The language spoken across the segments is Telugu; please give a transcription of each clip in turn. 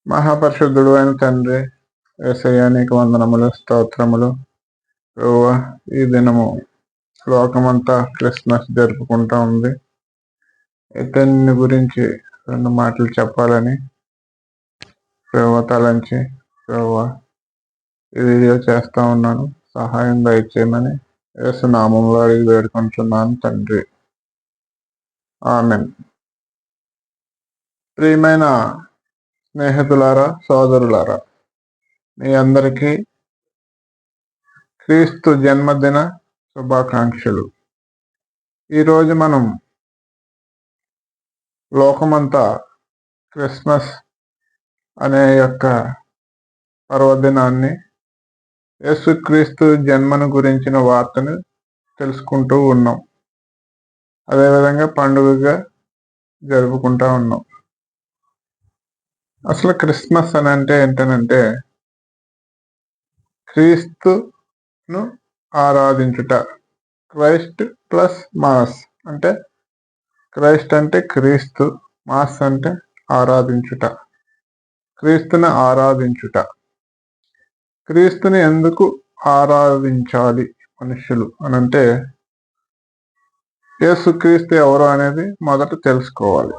మహాపరిశుద్ధుడు అయిన తండ్రి, యేసయ్య నీకు వందనములు, స్తోత్రములు. ప్రభువా, ఈ దినము లోకమంతా క్రిస్మస్ జరుపుకుంటా ఉంది. ఇతన్ని గురించి 2 మాటలు చెప్పాలని ప్రభువా తలంచి ప్రభువా ఈ వీడియో చేస్తా ఉన్నాను. సహాయం దయచేయమని యేసు నామములో అడిగి వేడుకుంటున్నాను తండ్రి, ఆమేన్. ప్రియమైన స్నేహితులారా, సోదరులారా, మీ అందరికీ క్రీస్తు జన్మదిన శుభాకాంక్షలు. ఈరోజు మనం లోకమంతా క్రిస్మస్ అనే యొక్క పర్వదినాన్ని, యేసుక్రీస్తు జన్మను గురించిన వార్తను తెలుసుకుంటూ ఉన్నాం. అదేవిధంగా పండుగగా జరుపుకుంటా ఉన్నాం. అసలు క్రిస్మస్ అని అంటే ఏంటనంటే క్రీస్తును ఆరాధించుట. క్రైస్ట్ ప్లస్ మాస్ అంటే క్రైస్ట్ అంటే క్రీస్తు, మాస్ అంటే ఆరాధించుట. క్రీస్తుని ఆరాధించుట. క్రీస్తుని ఎందుకు ఆరాధించాలి మనుషులు అనంటే, యేసుక్రీస్తు ఎవరు అనేది మొదట తెలుసుకోవాలి.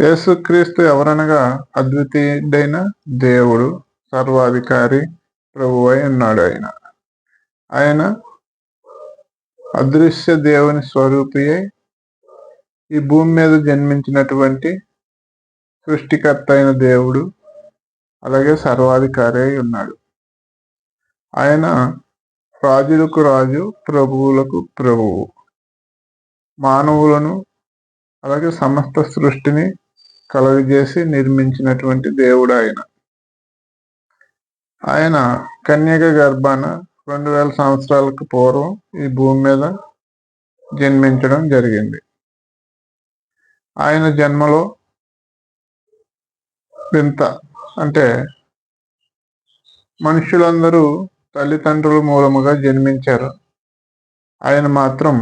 యేసుక్రీస్తు ఎవరనగా అద్వితీయుడైన దేవుడు, సర్వాధికారి, ప్రభువై ఉన్నాడు. ఆయన అదృశ్య దేవుని స్వరూపి అయి ఈ భూమి మీద జన్మించినటువంటి సృష్టికర్త అయిన దేవుడు, అలాగే సర్వాధికారి అయి ఉన్నాడు. ఆయన రాజులకు రాజు, ప్రభువులకు ప్రభువు. మానవులను అలాగే సమస్త సృష్టిని కలుగజేసి నిర్మించినటువంటి దేవుడు ఆయన. ఆయన కన్యక గర్భాన 2000 సంవత్సరాలకు పూర్వం ఈ భూమి మీద జన్మించడం జరిగింది. ఆయన జన్మలో వింత అంటే, మనుషులందరూ తల్లిదండ్రుల మూలముగా జన్మించారు. ఆయన మాత్రం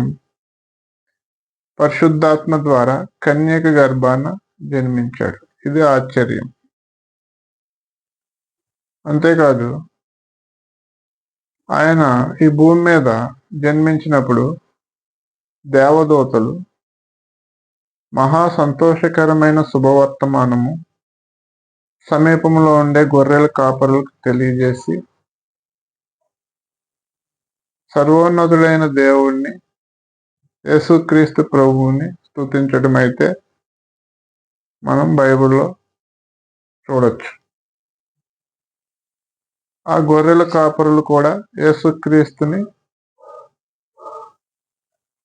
పరిశుద్ధాత్మ ద్వారా కన్యక గర్భాన జన్మించాడు. ఇది ఆశ్చర్యం. అంతేకాదు, ఆయన ఈ భూమి మీద జన్మించినప్పుడు దేవదూతలు మహా సంతోషకరమైన శుభవర్తమానము సమీపంలో ఉండే గొర్రెల కాపరులకు తెలియజేసి, సర్వోన్నతుడైన దేవుణ్ణి, యేసుక్రీస్తు ప్రభువుని స్తుతించడం అయితే మనం బైబిల్లో చూడొచ్చు. ఆ గొర్రెల కాపరులు కూడా యేసుక్రీస్తుని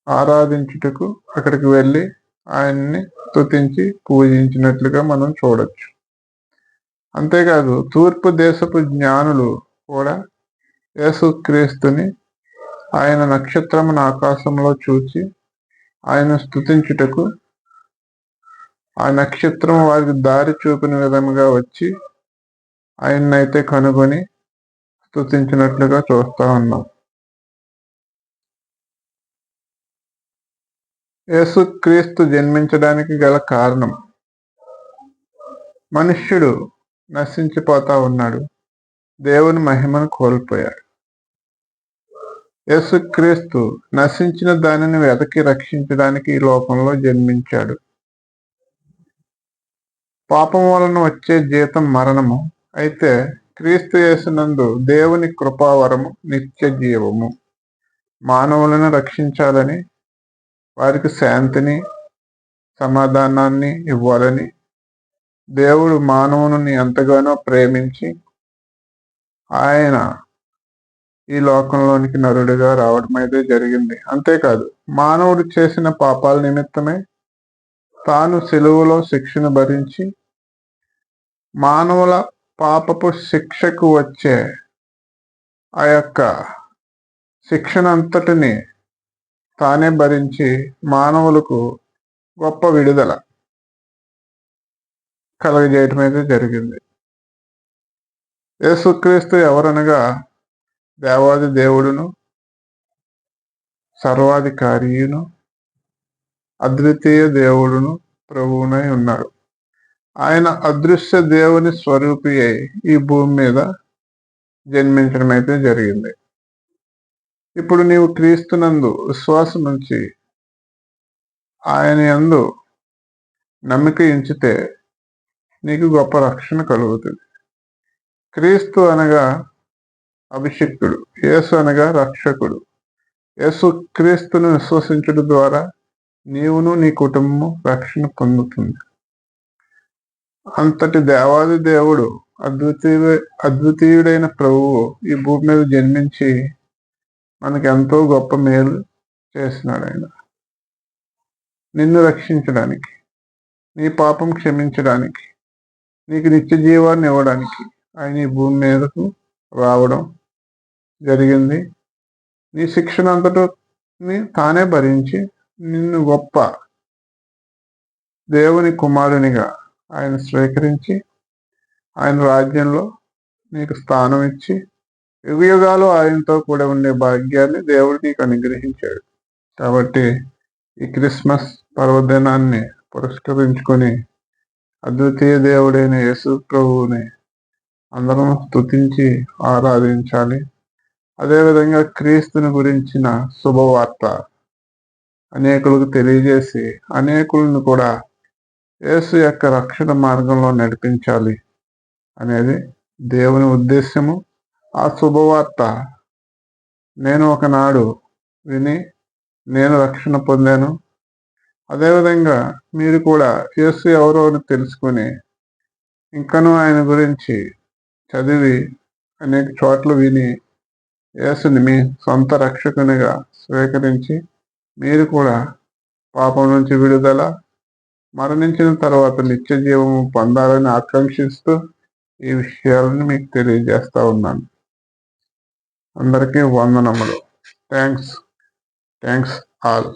ఆరాధించుటకు అక్కడికి వెళ్ళి ఆయన్ని స్తుతించి పూజించినట్లుగా మనం చూడొచ్చు. అంతేకాదు, తూర్పు దేశపు జ్ఞానులు కూడా యేసుక్రీస్తుని ఆయన నక్షత్రమును ఆకాశంలో చూచి ఆయన స్తుతించుటకు ఆ నక్షత్రం వారికి దారి చూపిన విధముగా వచ్చి ఆయన్నైతే కనుగొని స్తుతించినట్లుగా చూస్తా ఉన్నాం. యేసుక్రీస్తు జన్మించడానికి గల కారణం, మనుష్యుడు నశించిపోతా ఉన్నాడు, దేవుని మహిమను కోల్పోయాడు. యేసుక్రీస్తు నశించిన దానిని వెతకి రక్షించడానికి ఈ లోకంలో జన్మించాడు. పాపం వలన వచ్చే జీతం మరణము, అయితే క్రీస్తు యేసునందు దేవుని కృపావరము నిత్య జీవము. మానవులను రక్షించాలని, వారికి శాంతిని, సమాధానాన్ని ఇవ్వాలని దేవుడు మానవుని ఎంతగానో ప్రేమించి ఆయన ఈ లోకంలోనికి నరుడిగా రావడం అయితే జరిగింది. అంతేకాదు, మానవుడు చేసిన పాపాల నిమిత్తమే తాను సిలువలో శిక్షను భరించి మానవుల పాపపు శిక్షకు వచ్చే ఆ యొక్క శిక్షనంతటిని తానే భరించి మానవులకు గొప్ప విడుదల కలుగజేయటం అయితే జరిగింది. యేసుక్రీస్తు ఎవరనగా దేవాది దేవుడును, సర్వాధికారియును, అద్వితీయ దేవుడును, ప్రభువునై ఉన్నాడు. ఆయన అదృశ్య దేవుని స్వరూపి అయి ఈ భూమి మీద జన్మించడం అయితే జరిగింది. ఇప్పుడు నీవు క్రీస్తునందు విశ్వాసం ఉంచి ఆయన యందు నమ్మిక ఉంచితే నీకు గొప్ప రక్షణ కలుగుతుంది. క్రీస్తు అనగా అభిషిక్తుడు, యేసు అనగా రక్షకుడు. యేసు క్రీస్తును విశ్వసించడం ద్వారా నీవును నీ కుటుంబము రక్షణ పొందుతుంది. అంతటి దేవాది దేవుడు, అద్వితీయుడైన ప్రభువు ఈ భూమి మీద జన్మించి మనకి ఎంతో గొప్ప మేలు చేస్తున్నాడు. ఆయన నిన్ను రక్షించడానికి, నీ పాపం క్షమించడానికి, నీకు నిత్య జీవాన్ని ఇవ్వడానికి ఆయన ఈ భూమి మీదకు రావడం జరిగింది. నీ శిక్షణ అంతటిని తానే భరించి నిన్ను గొప్ప దేవుని కుమారునిగా ఆయన స్వీకరించి ఆయన రాజ్యంలో నీకు స్థానం ఇచ్చి యుగయుగాలు ఆయనతో కూడా ఉండే భాగ్యాన్ని దేవుడు నీకు అనుగ్రహించాడు. కాబట్టి ఈ క్రిస్మస్ పర్వదినాన్ని పురస్కరించుకొని అద్వితీయ దేవుడైన యేసు ప్రభువుని అందరం స్తుతించి ఆరాధించాలి. అదేవిధంగా క్రీస్తుని గురించిన శుభవార్త అనేకులకు తెలియజేసి అనేకులను కూడా యేసు యొక్క రక్షణ మార్గంలో నడిపించాలి అనేది దేవుని ఉద్దేశము. ఆ శుభవార్త నేను ఒకనాడు విని నేను రక్షణ పొందాను. అదేవిధంగా మీరు కూడా యేసు ఎవరో అని తెలుసుకుని ఇంకనూ ఆయన గురించి చదివి అనేక చోట్ల విని యేసుని మీ సొంత రక్షకునిగా స్వీకరించి మీరు కూడా పాపం నుంచి విడుదల, మరణించిన తర్వాత నిత్య జీవము పొందాలని ఆకాంక్షిస్తూ ఈ విషయాలను మీకు తెలియజేస్తా ఉన్నాను. అందరికీ వందనములు. Thanks all.